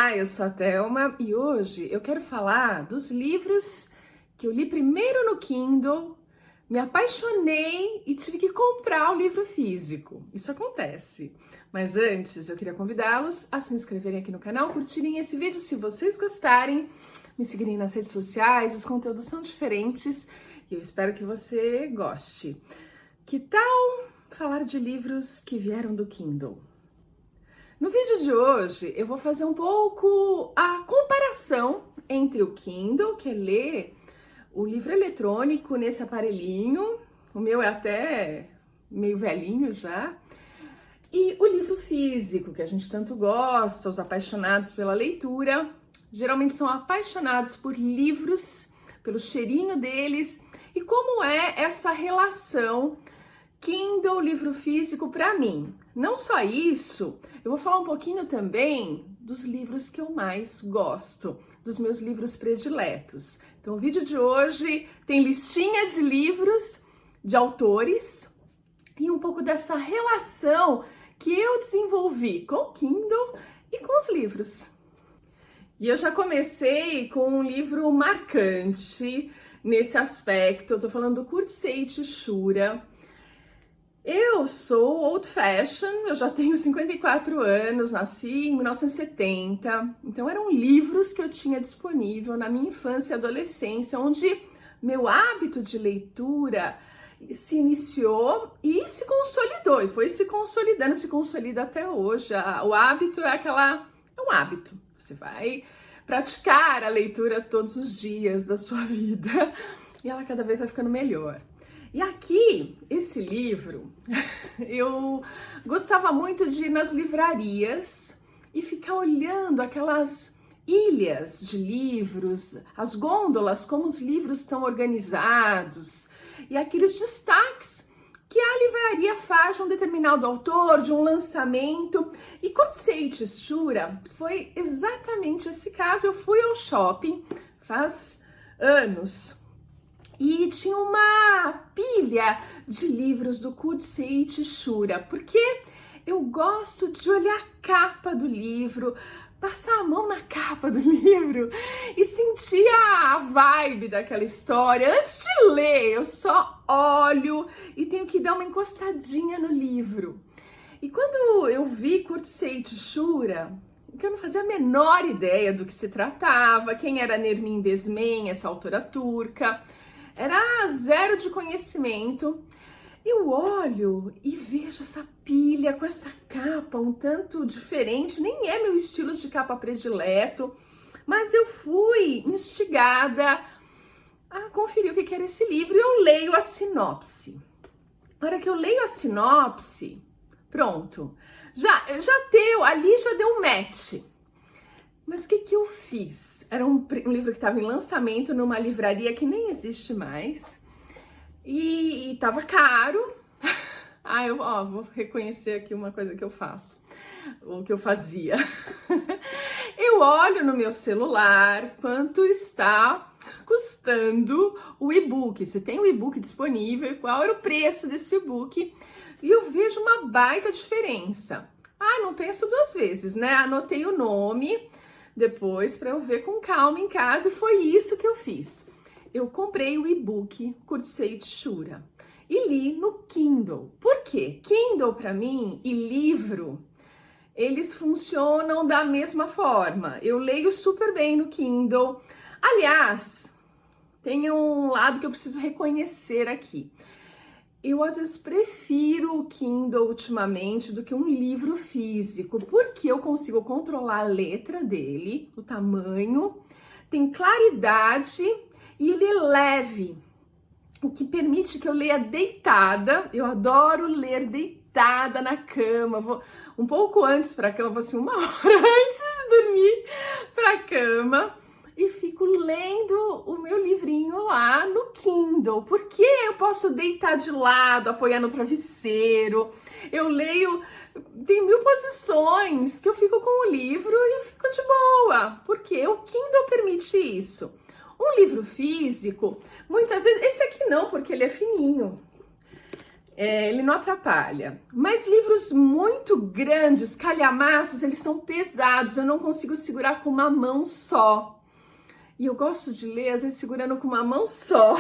Olá, eu sou a Thelma e hoje eu quero falar dos livros que eu li primeiro no Kindle, me apaixonei e tive que comprar o livro físico. Isso acontece. Mas antes eu queria convidá-los a se inscreverem aqui no canal, curtirem esse vídeo se vocês gostarem, me seguirem nas redes sociais, os conteúdos são diferentes e eu espero que você goste. Que tal falar de livros que vieram do Kindle? No vídeo de hoje eu vou fazer um pouco a comparação entre o Kindle, que é ler o livro eletrônico nesse aparelhinho, o meu é até meio velhinho já, e o livro físico, que a gente tanto gosta, os apaixonados pela leitura, geralmente são apaixonados por livros, pelo cheirinho deles, e como é essa relação Kindle, livro físico para mim. Não só isso, eu vou falar um pouquinho também dos livros que eu mais gosto, dos meus livros prediletos. Então o vídeo de hoje tem listinha de livros, de autores e um pouco dessa relação que eu desenvolvi com o Kindle e com os livros. E eu já comecei com um livro marcante nesse aspecto, eu tô falando do Kurzgesagt Shura. Eu sou old fashion, eu já tenho 54 anos, nasci em 1970, então eram livros que eu tinha disponível na minha infância e adolescência, onde meu hábito de leitura se iniciou e se consolidou, e foi se consolidando, se consolida até hoje. O hábito é um hábito, você vai praticar a leitura todos os dias da sua vida e ela cada vez vai ficando melhor. E aqui, esse livro, eu gostava muito de ir nas livrarias e ficar olhando aquelas ilhas de livros, as gôndolas, como os livros estão organizados e aqueles destaques que a livraria faz de um determinado autor, de um lançamento. E Kurzgesagt Shura foi exatamente esse caso. Eu fui ao shopping faz anos e tinha uma pilha de livros do Kurzgesagt Shura, porque eu gosto de olhar a capa do livro, passar a mão na capa do livro e sentir a vibe daquela história. Antes de ler, eu só olho e tenho que dar uma encostadinha no livro. E quando eu vi Kurzgesagt Shura, que eu não fazia a menor ideia do que se tratava, quem era Nermin Bezmen, essa autora turca, era zero de conhecimento. Eu olho e vejo essa pilha com essa capa um tanto diferente, nem é meu estilo de capa predileto, mas eu fui instigada a conferir o que era esse livro e eu leio a sinopse. Na hora que eu leio a sinopse, pronto, ali já deu um match. Mas o que eu fiz? Era um livro que estava em lançamento numa livraria que nem existe mais. E estava caro. Vou reconhecer aqui uma coisa que eu faço. O que eu fazia. Eu olho no meu celular quanto está custando o e-book. Se tem o e-book disponível e qual era o preço desse e-book. E eu vejo uma baita diferença. Não penso duas vezes, né? Anotei o nome depois para eu ver com calma em casa e foi isso que eu fiz. Eu comprei o e-book Kurzgesagt Shura e li no Kindle. Por quê? Kindle para mim e livro, eles funcionam da mesma forma. Eu leio super bem no Kindle. Aliás, tem um lado que eu preciso reconhecer aqui. Eu às vezes prefiro o Kindle ultimamente do que um livro físico, porque eu consigo controlar a letra dele, o tamanho, tem claridade e ele é leve, o que permite que eu leia deitada. Eu adoro ler deitada na cama, vou um pouco antes para a cama, vou assim 1 hora antes de dormir para a cama e fico lendo o meu livrinho lá no Kindle, porque eu posso deitar de lado, apoiar no travesseiro, eu leio, tem 1000 posições que eu fico com o livro e fico de boa, porque o Kindle permite isso. Um livro físico, muitas vezes, esse aqui não, porque ele é fininho. Ele não atrapalha. Mas livros muito grandes, calhamaços, eles são pesados, eu não consigo segurar com uma mão só. E eu gosto de ler, às vezes, segurando com uma mão só.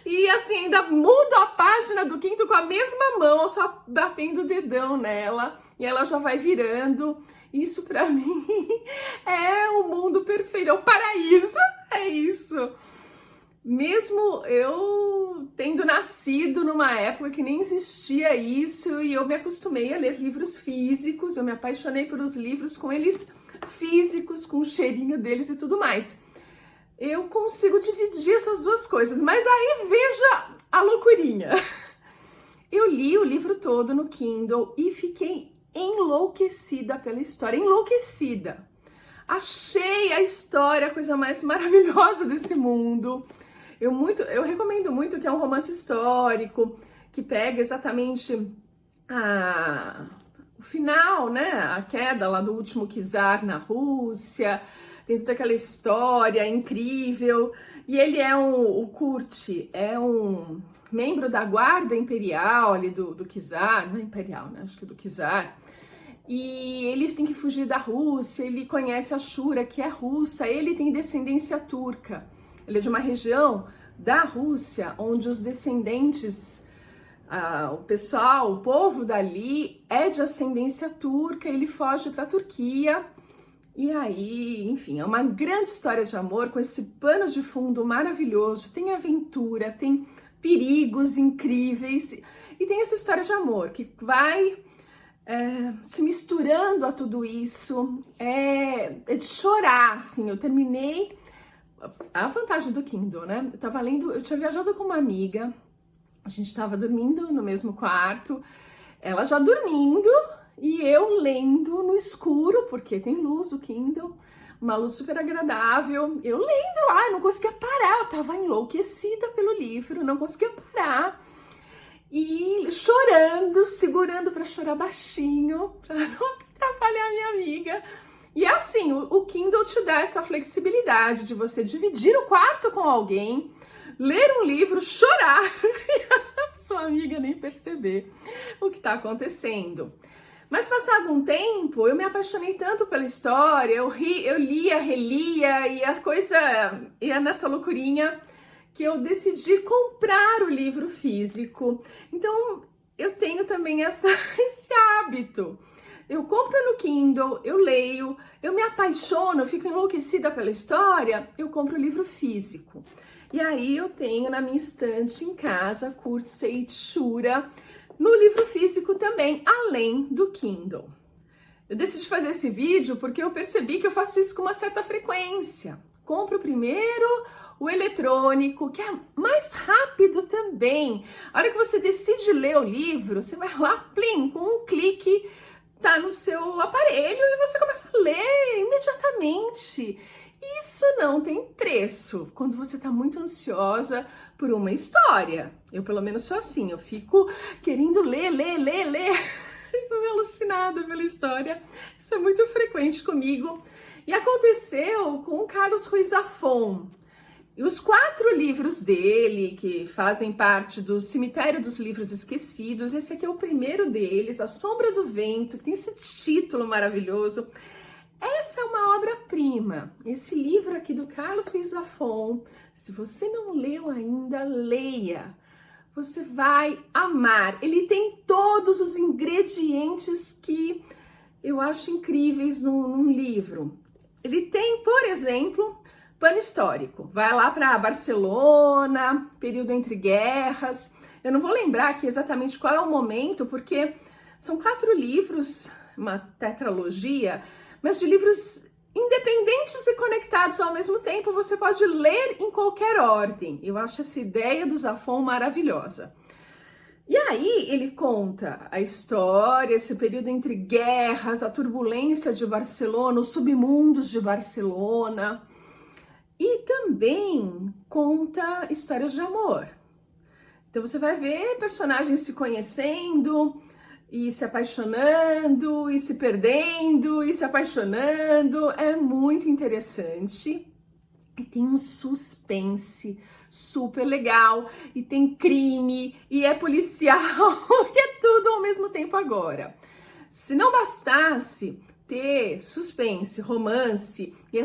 E assim, ainda mudo a página do Kindle com a mesma mão, só batendo o dedão nela, e ela já vai virando. Isso pra mim é o mundo perfeito, é o paraíso, é isso. Mesmo eu tendo nascido numa época que nem existia isso, e eu me acostumei a ler livros físicos, eu me apaixonei pelos livros com eles físicos, com o cheirinho deles e tudo mais. Eu consigo dividir essas duas coisas, mas aí veja a loucurinha. Eu li o livro todo no Kindle e fiquei enlouquecida pela história, enlouquecida. Achei a história a coisa mais maravilhosa desse mundo. Eu recomendo muito, que é um romance histórico, que pega exatamente o final, né? A queda lá do último czar na Rússia, tem toda aquela história incrível. E ele é o Kurt, é um membro da guarda imperial ali do czar, não é imperial, né? Acho que do czar. E ele tem que fugir da Rússia, ele conhece a Shura, que é russa, ele tem descendência turca. Ele é de uma região da Rússia, onde os descendentes, o povo dali é de ascendência turca, ele foge para a Turquia. E aí, enfim, é uma grande história de amor com esse pano de fundo maravilhoso, tem aventura, tem perigos incríveis, e tem essa história de amor que vai se misturando a tudo isso, é de chorar, assim. Eu terminei, a vantagem do Kindle, né? Eu tava lendo, eu tinha viajado com uma amiga, a gente tava dormindo no mesmo quarto, ela já dormindo e eu lendo no escuro, porque tem luz o Kindle, uma luz super agradável, eu lendo lá, eu não conseguia parar, eu tava enlouquecida pelo livro, não conseguia parar. E chorando, segurando para chorar baixinho, para não atrapalhar a minha amiga. E assim, o Kindle te dá essa flexibilidade de você dividir o quarto com alguém, ler um livro, chorar e a sua amiga nem perceber o que está acontecendo. Mas passado um tempo, eu me apaixonei tanto pela história, eu lia, relia, e a coisa ia nessa loucurinha, que eu decidi comprar o livro físico. Então, eu tenho também esse hábito. Eu compro no Kindle, eu leio, eu me apaixono, eu fico enlouquecida pela história, eu compro o livro físico. E aí eu tenho na minha estante em casa, Kurt Seydt Shura, no livro físico também, além do Kindle. Eu decidi fazer esse vídeo porque eu percebi que eu faço isso com uma certa frequência. Compro primeiro o eletrônico, que é mais rápido também. A hora que você decide ler o livro, você vai lá, plim, com um clique, tá no seu aparelho e você começa a ler imediatamente. Isso não tem preço quando você tá muito ansiosa por uma história. Eu, pelo menos, sou assim, eu fico querendo ler. Fico alucinada pela história. Isso é muito frequente comigo. E aconteceu com o Carlos Ruiz Zafón. E os 4 livros dele, que fazem parte do Cemitério dos Livros Esquecidos, esse aqui é o primeiro deles, A Sombra do Vento, que tem esse título maravilhoso. Essa é uma obra-prima. Esse livro aqui do Carlos Ruiz Zafón, se você não leu ainda, leia. Você vai amar. Ele tem todos os ingredientes que eu acho incríveis num livro. Ele tem, por exemplo, pano histórico. Vai lá para Barcelona, período entre guerras. Eu não vou lembrar aqui exatamente qual é o momento, porque são 4 livros, uma tetralogia, mas de livros independentes e conectados ao mesmo tempo. Você pode ler em qualquer ordem. Eu acho essa ideia do Zafón maravilhosa. E aí ele conta a história, esse período entre guerras, a turbulência de Barcelona, os submundos de Barcelona. E também conta histórias de amor. Então você vai ver personagens se conhecendo e se apaixonando e se perdendo e se apaixonando. É muito interessante. E tem um suspense super legal, e tem crime, e é policial, e é tudo ao mesmo tempo agora. Se não bastasse ter suspense, romance e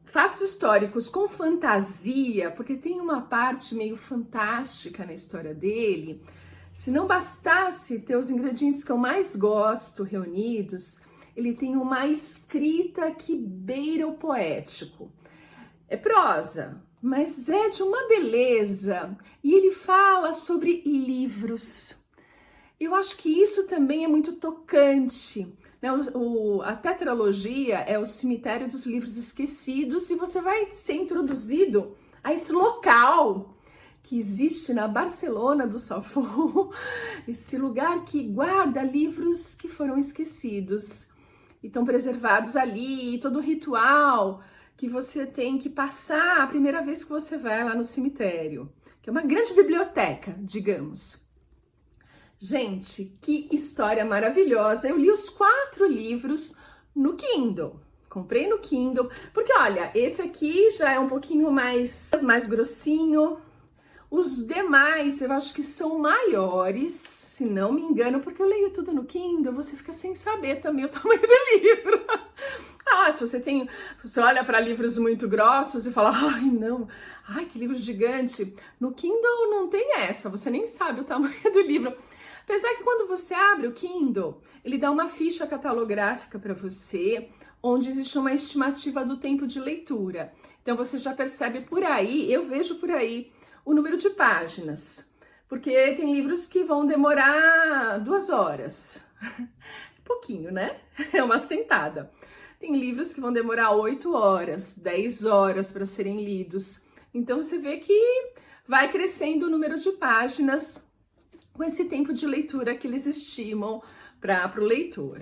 fatos históricos com fantasia, porque tem uma parte meio fantástica na história dele, se não bastasse ter os ingredientes que eu mais gosto reunidos, ele tem uma escrita que beira o poético. É prosa, mas é de uma beleza. E ele fala sobre livros. Eu acho que isso também é muito tocante, né? A tetralogia é o cemitério dos livros esquecidos e você vai ser introduzido a esse local que existe na Barcelona do Safo, esse lugar que guarda livros que foram esquecidos e estão preservados ali, e todo o ritual que você tem que passar a primeira vez que você vai lá no cemitério, que é uma grande biblioteca, digamos. Gente, que história maravilhosa! Eu li os 4 livros no Kindle. Comprei no Kindle, porque olha, esse aqui já é um pouquinho mais grossinho. Os demais eu acho que são maiores, se não me engano, porque eu leio tudo no Kindle, você fica sem saber também o tamanho do livro. Se você olha para livros muito grossos e fala, ai não, ai que livro gigante. No Kindle não tem essa, você nem sabe o tamanho do livro. Apesar que quando você abre o Kindle, ele dá uma ficha catalográfica para você, onde existe uma estimativa do tempo de leitura. Então você já percebe por aí, eu vejo por aí, o número de páginas. Porque tem livros que vão demorar 2 horas. Pouquinho, né? É uma sentada. Tem livros que vão demorar 8 horas, 10 horas para serem lidos. Então você vê que vai crescendo o número de páginas com esse tempo de leitura que eles estimam para o leitor.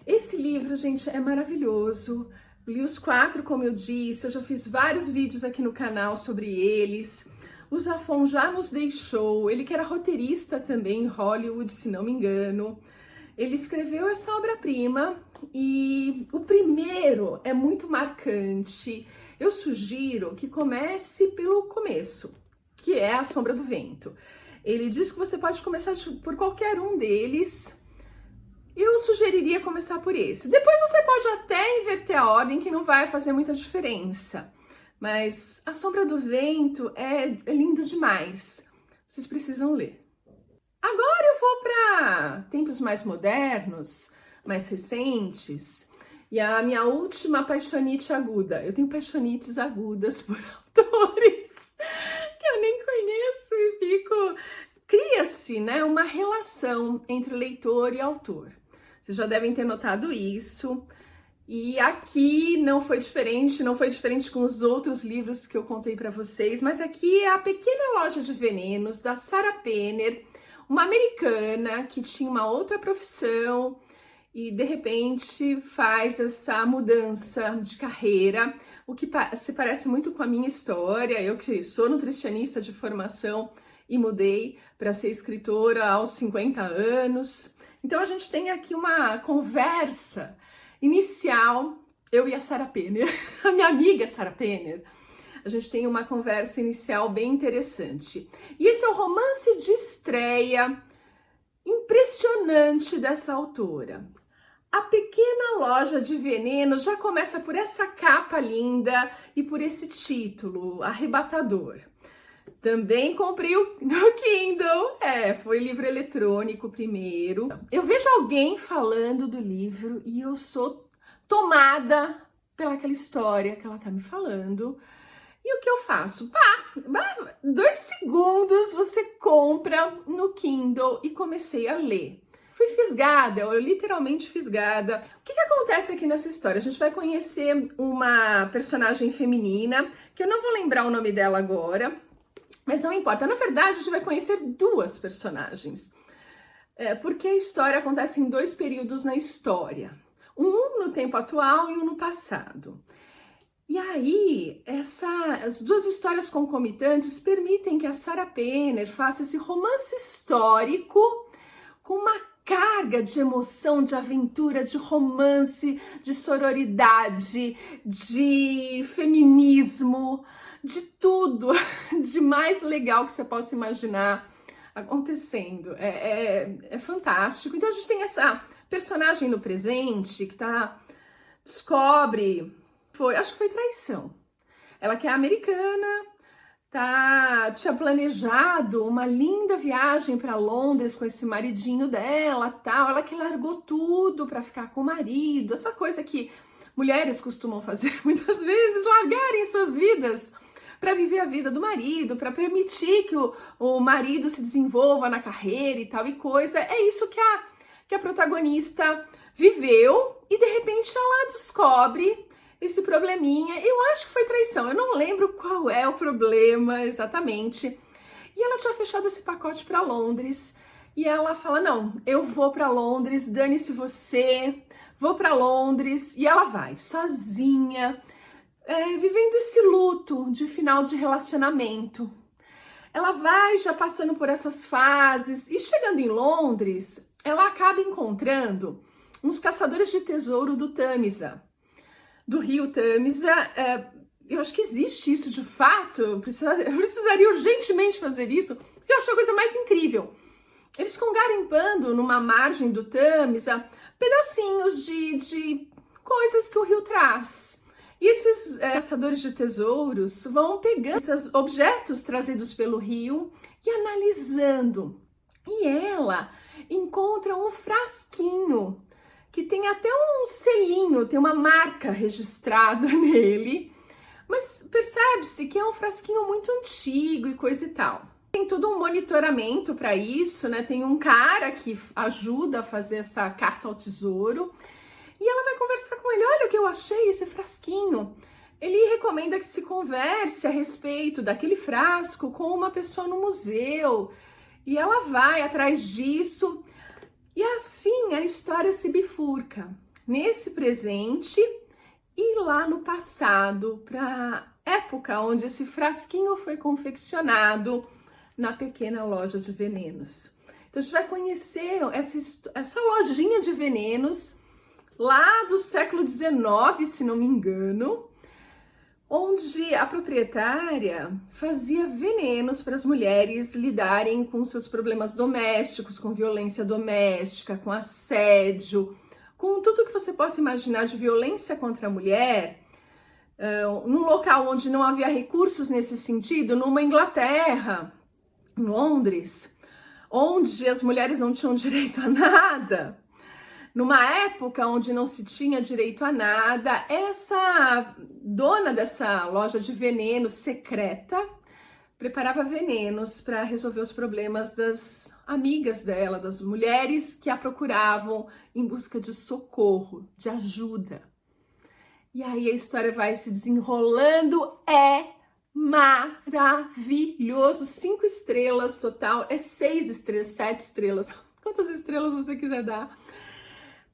Esse livro, gente, é maravilhoso. Li os 4, como eu disse, eu já fiz vários vídeos aqui no canal sobre eles. O Zafón já nos deixou, ele que era roteirista também em Hollywood, se não me engano. Ele escreveu essa obra-prima e o primeiro é muito marcante. Eu sugiro que comece pelo começo, que é A Sombra do Vento. Ele diz que você pode começar por qualquer um deles. Eu sugeriria começar por esse. Depois você pode até inverter a ordem, que não vai fazer muita diferença. Mas A Sombra do Vento é lindo demais. Vocês precisam ler. Agora eu vou para tempos mais modernos, mais recentes. E a minha última paixonite aguda. Eu tenho paixonites agudas por autores que eu nem conheço e fico... Cria-se, né, uma relação entre leitor e autor. Vocês já devem ter notado isso. E aqui não foi diferente com os outros livros que eu contei para vocês, mas aqui é A Pequena Loja de Venenos, da Sarah Penner, uma americana que tinha uma outra profissão e de repente faz essa mudança de carreira, o que se parece muito com a minha história. Eu que sou nutricionista de formação e mudei para ser escritora aos 50 anos. Então a gente tem aqui uma conversa inicial, eu e a Sarah Penner, a minha amiga Sarah Penner, a gente tem uma conversa inicial bem interessante. E esse é o romance de estreia impressionante dessa autora. A Pequena Loja de Veneno já começa por essa capa linda e por esse título arrebatador. Também comprei no Kindle, foi livro eletrônico primeiro. Eu vejo alguém falando do livro e eu sou tomada pelaquela história que ela tá me falando. E o que eu faço? 2 segundos você compra no Kindle e comecei a ler. Fui fisgada, eu literalmente fisgada. O que acontece aqui nessa história? A gente vai conhecer uma personagem feminina, que eu não vou lembrar o nome dela agora, mas não importa. Na verdade, a gente vai conhecer 2 personagens. Porque a história acontece em 2 períodos na história. Um no tempo atual e um no passado. E aí, as 2 histórias concomitantes permitem que a Sarah Penner faça esse romance histórico com uma carga de emoção, de aventura, de romance, de sororidade, de feminismo, de tudo, de mais legal que você possa imaginar acontecendo. É fantástico. Então a gente tem essa personagem no presente que descobre, acho que foi traição. Ela que é americana, tinha planejado uma linda viagem para Londres com esse maridinho dela, tal. Ela que largou tudo para ficar com o marido, essa coisa que mulheres costumam fazer muitas vezes, largarem suas vidas para viver a vida do marido, para permitir que o marido se desenvolva na carreira e tal e coisa. É isso que a protagonista viveu e de repente ela descobre esse probleminha. Eu acho que foi traição, eu não lembro qual é o problema exatamente. E ela tinha fechado esse pacote para Londres e ela fala: não, eu vou para Londres, dane-se você, vou para Londres. E ela vai sozinha, vivendo esse luto de final de relacionamento. Ela vai já passando por essas fases e chegando em Londres, ela acaba encontrando uns caçadores de tesouro do Tâmisa, do rio Tâmisa. Eu acho que existe isso de fato, eu precisaria urgentemente fazer isso, porque eu acho a coisa mais incrível. Eles ficam garimpando numa margem do Tâmisa pedacinhos de coisas que o rio traz. E esses caçadores de tesouros vão pegando esses objetos trazidos pelo rio e analisando. E ela encontra um frasquinho que tem até um selinho, tem uma marca registrada nele, mas percebe-se que é um frasquinho muito antigo e coisa e tal. Tem todo um monitoramento para isso, né? Tem um cara que ajuda a fazer essa caça ao tesouro. E ela vai conversar com ele: olha o que eu achei, esse frasquinho. Ele recomenda que se converse a respeito daquele frasco com uma pessoa no museu. E ela vai atrás disso. E assim a história se bifurca nesse presente e lá no passado, para a época onde esse frasquinho foi confeccionado na pequena loja de venenos. Então a gente vai conhecer essa lojinha de venenos lá do século XIX, se não me engano, onde a proprietária fazia venenos para as mulheres lidarem com seus problemas domésticos, com violência doméstica, com assédio, com tudo que você possa imaginar de violência contra a mulher, num local onde não havia recursos nesse sentido, numa Inglaterra, em Londres, onde as mulheres não tinham direito a nada. Numa época onde não se tinha direito a nada, essa dona dessa loja de venenos secreta preparava venenos para resolver os problemas das amigas dela, das mulheres que a procuravam em busca de socorro, de ajuda. E aí a história vai se desenrolando, é maravilhoso, 5 estrelas total, 6 estrelas, 7 estrelas, quantas estrelas você quiser dar.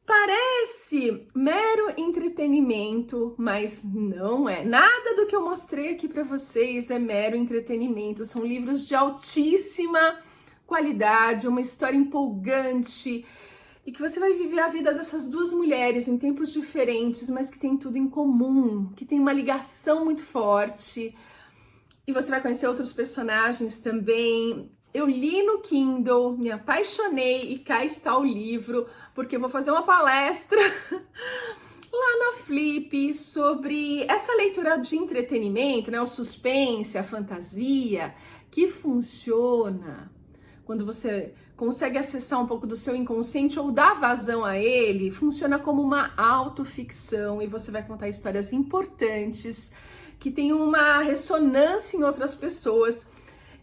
Parece mero entretenimento, mas não é. Nada do que eu mostrei aqui para vocês é mero entretenimento. São livros de altíssima qualidade, uma história empolgante e que você vai viver a vida dessas duas mulheres em tempos diferentes, mas que tem tudo em comum, que tem uma ligação muito forte. E você vai conhecer outros personagens também. Eu li no Kindle, me apaixonei e cá está o livro, porque eu vou fazer uma palestra lá na Flip sobre essa leitura de entretenimento, né? O suspense, a fantasia, que funciona quando você consegue acessar um pouco do seu inconsciente ou dar vazão a ele, funciona como uma autoficção e você vai contar histórias importantes que têm uma ressonância em outras pessoas.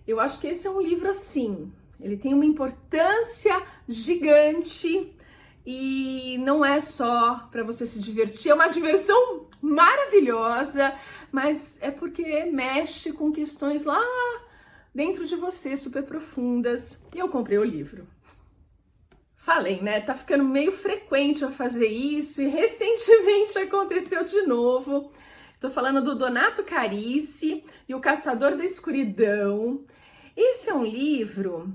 Eu acho que esse é um livro assim, ele tem uma importância gigante e não é só para você se divertir, é uma diversão maravilhosa, mas é porque mexe com questões lá dentro de você, super profundas, e eu comprei o livro. Falei, né? Tá ficando meio frequente eu fazer isso e recentemente aconteceu de novo. Tô falando do Donato Carisse e O Caçador da Escuridão. Esse é um livro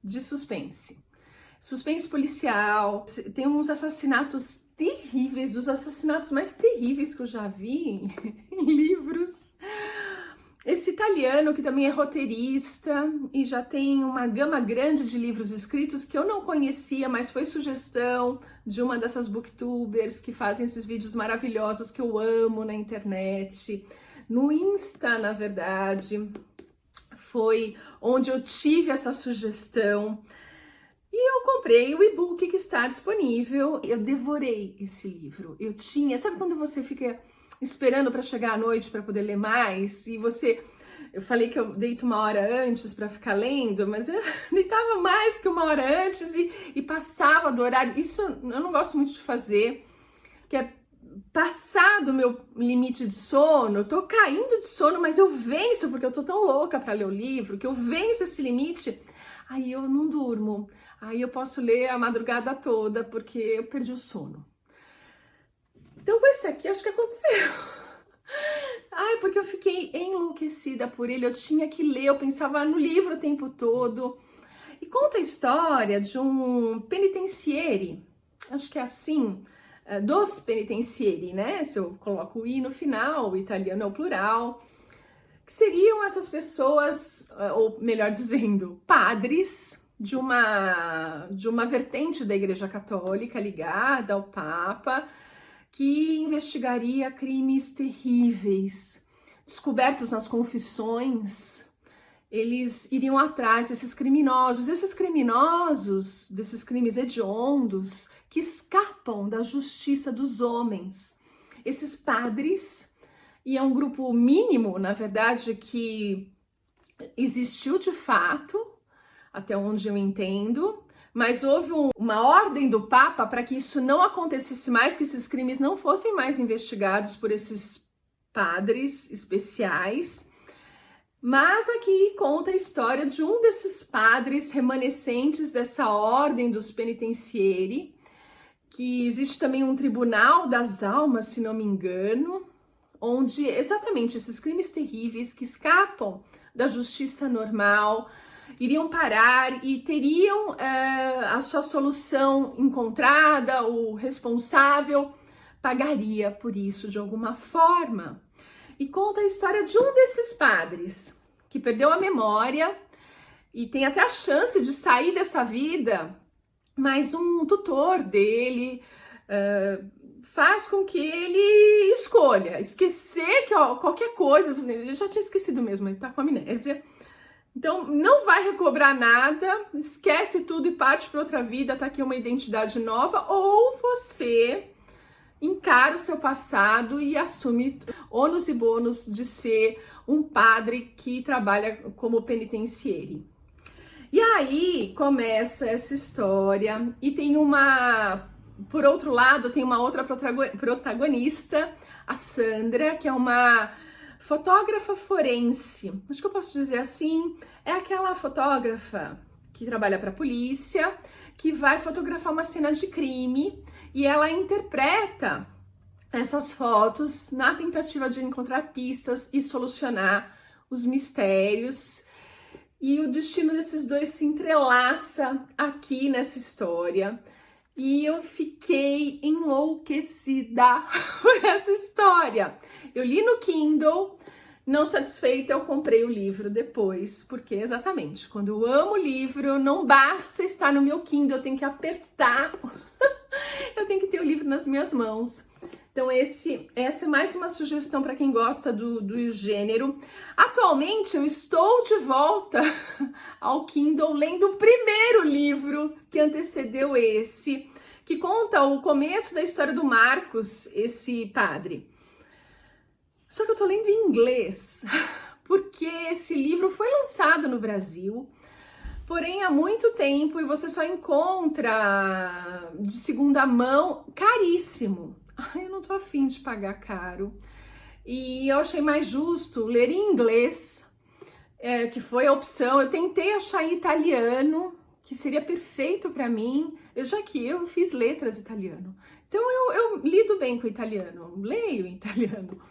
de suspense. suspense policial, tem uns assassinatos terríveis, dos assassinatos mais terríveis que eu já vi em livros. Esse italiano, que também é roteirista e já tem uma gama grande de livros escritos que eu não conhecia, mas foi sugestão de uma dessas booktubers que fazem esses vídeos maravilhosos que eu amo na internet. No Insta, na verdade, foi onde eu tive essa sugestão. E eu comprei o e-book que está disponível. Eu devorei esse livro. Eu tinha... Sabe quando você fica esperando para chegar à noite para poder ler mais? E você... Eu falei que eu deito uma hora antes para ficar lendo, mas eu deitava mais que uma hora antes e passava do horário. Isso eu não gosto muito de fazer, que é passar do meu limite de sono. Eu tô caindo de sono, mas eu venço, porque eu tô tão louca para ler o livro, que eu venço esse limite. Aí eu não durmo. Aí eu posso ler a madrugada toda, porque eu perdi o sono. Então com esse aqui, acho que aconteceu. Ai, porque eu fiquei enlouquecida por ele, eu tinha que ler, eu pensava no livro o tempo todo. E conta a história de um penitenziere, acho que é assim, dos penitenzieri, né? Se eu coloco o i no final, o italiano é o plural. Que seriam essas pessoas, ou melhor dizendo, padres de uma vertente da Igreja Católica ligada ao Papa, que investigaria crimes terríveis, descobertos nas confissões. Eles iriam atrás desses criminosos, desses crimes hediondos, que escapam da justiça dos homens. Esses padres, e é um grupo mínimo, na verdade, que existiu de fato, até onde eu entendo, mas houve uma ordem do Papa para que isso não acontecesse mais, que esses crimes não fossem mais investigados por esses padres especiais. Mas aqui conta a história de um desses padres remanescentes dessa ordem dos penitenzieri, que existe também um tribunal das almas, se não me engano, onde exatamente esses crimes terríveis que escapam da justiça normal iriam parar e teriam a sua solução encontrada, o responsável pagaria por isso de alguma forma. E conta a história de um desses padres que perdeu a memória e tem até a chance de sair dessa vida, mas um tutor dele faz com que ele escolha esquecer que qualquer coisa, ele já tinha esquecido mesmo, ele tá com amnésia. Então, não vai recobrar nada, esquece tudo e parte para outra vida, tá aqui uma identidade nova, ou você encara o seu passado e assume ônus e bônus de ser um padre que trabalha como penitenziere. E aí começa essa história e tem por outro lado, tem uma outra protagonista, a Sandra, que é uma fotógrafa forense, acho que eu posso dizer assim, é aquela fotógrafa que trabalha para a polícia, que vai fotografar uma cena de crime e ela interpreta essas fotos na tentativa de encontrar pistas e solucionar os mistérios. E o destino desses dois se entrelaça aqui nessa história. E eu fiquei enlouquecida por essa história. Eu li no Kindle, não satisfeita, eu comprei o livro depois, porque exatamente, quando eu amo o livro, não basta estar no meu Kindle, eu tenho que apertar, eu tenho que ter o livro nas minhas mãos. Então essa é mais uma sugestão para quem gosta do gênero. Atualmente eu estou de volta ao Kindle lendo o primeiro livro que antecedeu esse, que conta o começo da história do Marcos, esse padre. Só que eu tô lendo em inglês, porque esse livro foi lançado no Brasil, porém há muito tempo, e você só encontra de segunda mão, caríssimo. Ai, eu não tô afim de pagar caro. E eu achei mais justo ler em inglês, que foi a opção. Eu tentei achar em italiano, que seria perfeito para mim, já que eu fiz letras italiano. Então eu lido bem com italiano, leio em italiano,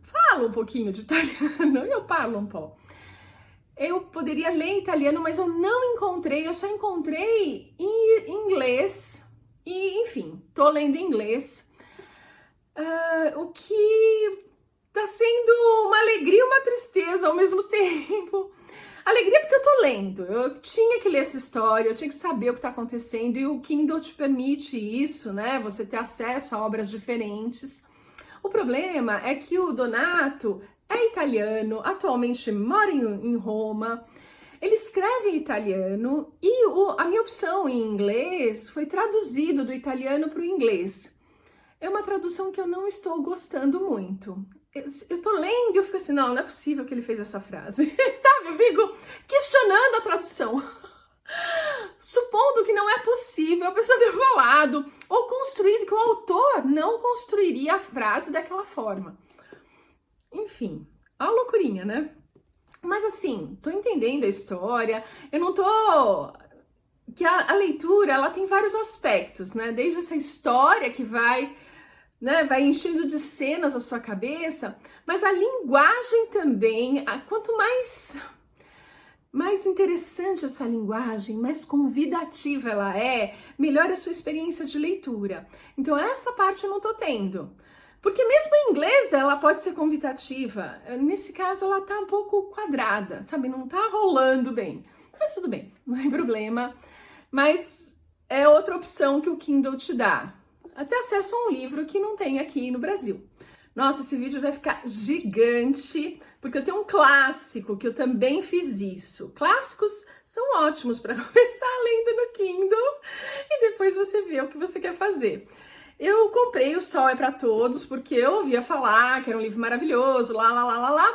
falo um pouquinho de italiano, eu falo um pouco. Eu poderia ler em italiano, mas eu não encontrei, eu só encontrei em inglês. E, enfim, tô lendo em inglês. O que tá sendo uma alegria e uma tristeza ao mesmo tempo. Alegria porque eu tô lendo, eu tinha que ler essa história, eu tinha que saber o que tá acontecendo, e o Kindle te permite isso, né? Você ter acesso a obras diferentes. O problema é que o Donato é italiano, atualmente mora em Roma, ele escreve em italiano e a minha opção em inglês foi traduzido do italiano para o inglês. É uma tradução que eu não estou gostando muito. Eu tô lendo e eu fico assim, não é possível que ele fez essa frase. Sabe, eu fico questionando a tradução. Supondo que não é possível a pessoa ter falado ou construído, que o autor não construiria a frase daquela forma. Enfim, é uma loucurinha, né? Mas assim, tô entendendo a história, eu não tô... Que a leitura, ela tem vários aspectos, né? Desde essa história que vai enchendo de cenas a sua cabeça, mas a linguagem também, quanto mais interessante essa linguagem, mais convidativa ela é, melhor a sua experiência de leitura. Então essa parte eu não tô tendo. Porque mesmo em inglês ela pode ser convidativa, nesse caso ela tá um pouco quadrada, sabe? Não tá rolando bem. Mas tudo bem, não tem problema. Mas é outra opção que o Kindle te dá. Até acesso a um livro que não tem aqui no Brasil. Nossa, esse vídeo vai ficar gigante, porque eu tenho um clássico que eu também fiz isso. Clássicos são ótimos para começar lendo no Kindle e depois você vê o que você quer fazer. Eu comprei O Sol é para Todos, porque eu ouvia falar que era um livro maravilhoso,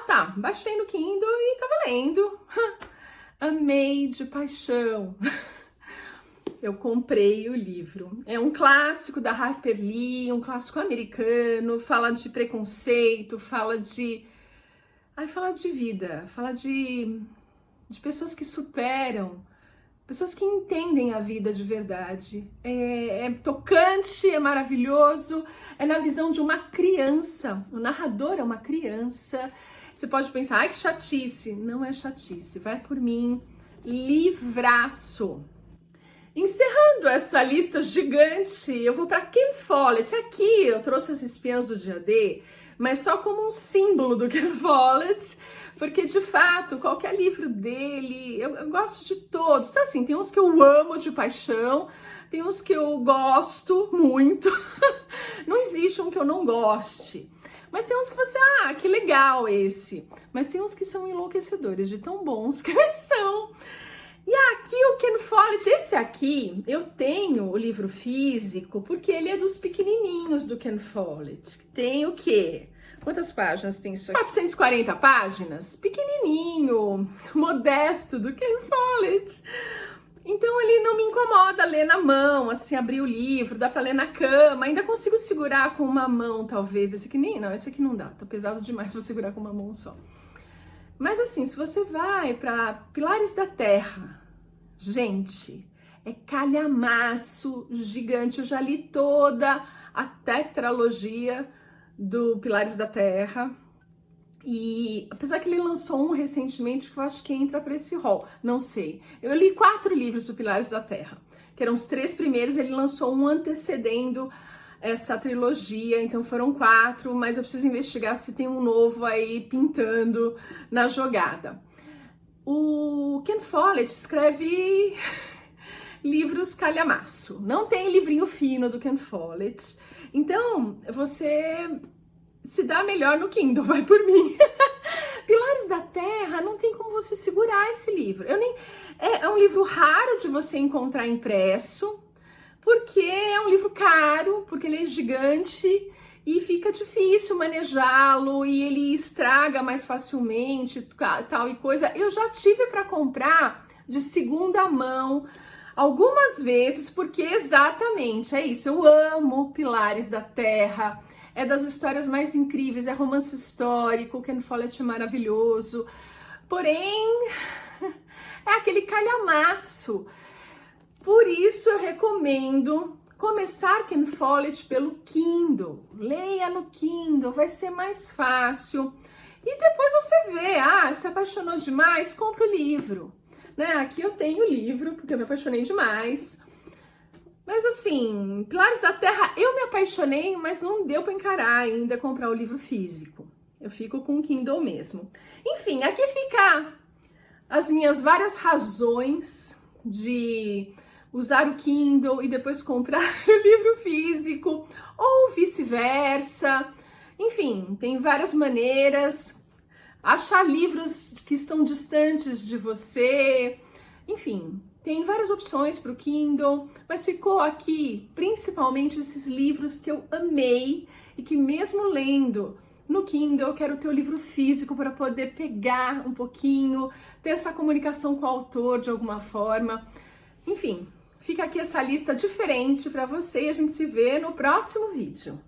tá. Baixei no Kindle e tava lendo. Amei de paixão. Eu comprei o livro. É um clássico da Harper Lee, um clássico americano, fala de preconceito, fala de vida, fala de pessoas que superam, pessoas que entendem a vida de verdade. É tocante, é maravilhoso, é na visão de uma criança. O narrador é uma criança. Você pode pensar, ai que chatice. Não é chatice, vai por mim. Livraço. Encerrando essa lista gigante, eu vou para Ken Follett. Aqui eu trouxe as Espiãs do Dia D, mas só como um símbolo do Ken Follett, porque de fato, qualquer livro dele, eu gosto de todos. Então, assim, tem uns que eu amo de paixão, tem uns que eu gosto muito, não existe um que eu não goste. Mas tem uns que você, que legal esse. Mas tem uns que são enlouquecedores de tão bons que eles são. E aqui o Ken Follett, esse aqui, eu tenho o livro físico, porque ele é dos pequenininhos do Ken Follett. Tem o quê? Quantas páginas tem isso aqui? 440 páginas? Pequenininho, modesto do Ken Follett. Então ele não me incomoda ler na mão, assim, abrir o livro, dá pra ler na cama, ainda consigo segurar com uma mão, talvez. Esse aqui não, esse aqui não dá, tá pesado demais pra segurar com uma mão só. Mas assim, se você vai para Pilares da Terra, gente, é calhamaço gigante. Eu já li toda a tetralogia do Pilares da Terra. E apesar que ele lançou um recentemente, que eu acho que entra para esse rol, não sei. Eu li 4 livros do Pilares da Terra, que eram os 3 primeiros, ele lançou um antecedendo essa trilogia, então foram 4, mas eu preciso investigar se tem um novo aí pintando na jogada. O Ken Follett escreve livros calhamaço, não tem livrinho fino do Ken Follett, então você se dá melhor no Kindle, vai por mim. Pilares da Terra, não tem como você segurar esse livro. É um livro raro de você encontrar impresso, porque é um livro caro, porque ele é gigante e fica difícil manejá-lo e ele estraga mais facilmente, tal e coisa. Eu já tive para comprar de segunda mão algumas vezes, porque exatamente é isso. Eu amo Pilares da Terra, é das histórias mais incríveis, é romance histórico, o Ken Follett é maravilhoso, porém é aquele calhamaço. Por isso eu recomendo começar Ken Follett pelo Kindle. Leia no Kindle, vai ser mais fácil. E depois você vê, se apaixonou demais, compra o livro. Né? Aqui eu tenho o livro, porque eu me apaixonei demais. Mas assim, Pilares da Terra, eu me apaixonei, mas não deu para encarar ainda comprar o livro físico. Eu fico com o Kindle mesmo. Enfim, aqui fica as minhas várias razões de usar o Kindle e depois comprar o livro físico, ou vice-versa. Enfim, tem várias maneiras. Achar livros que estão distantes de você. Enfim, tem várias opções para o Kindle, mas ficou aqui principalmente esses livros que eu amei e que mesmo lendo no Kindle, eu quero ter o livro físico para poder pegar um pouquinho, ter essa comunicação com o autor de alguma forma. Enfim, fica aqui essa lista diferente para você e a gente se vê no próximo vídeo.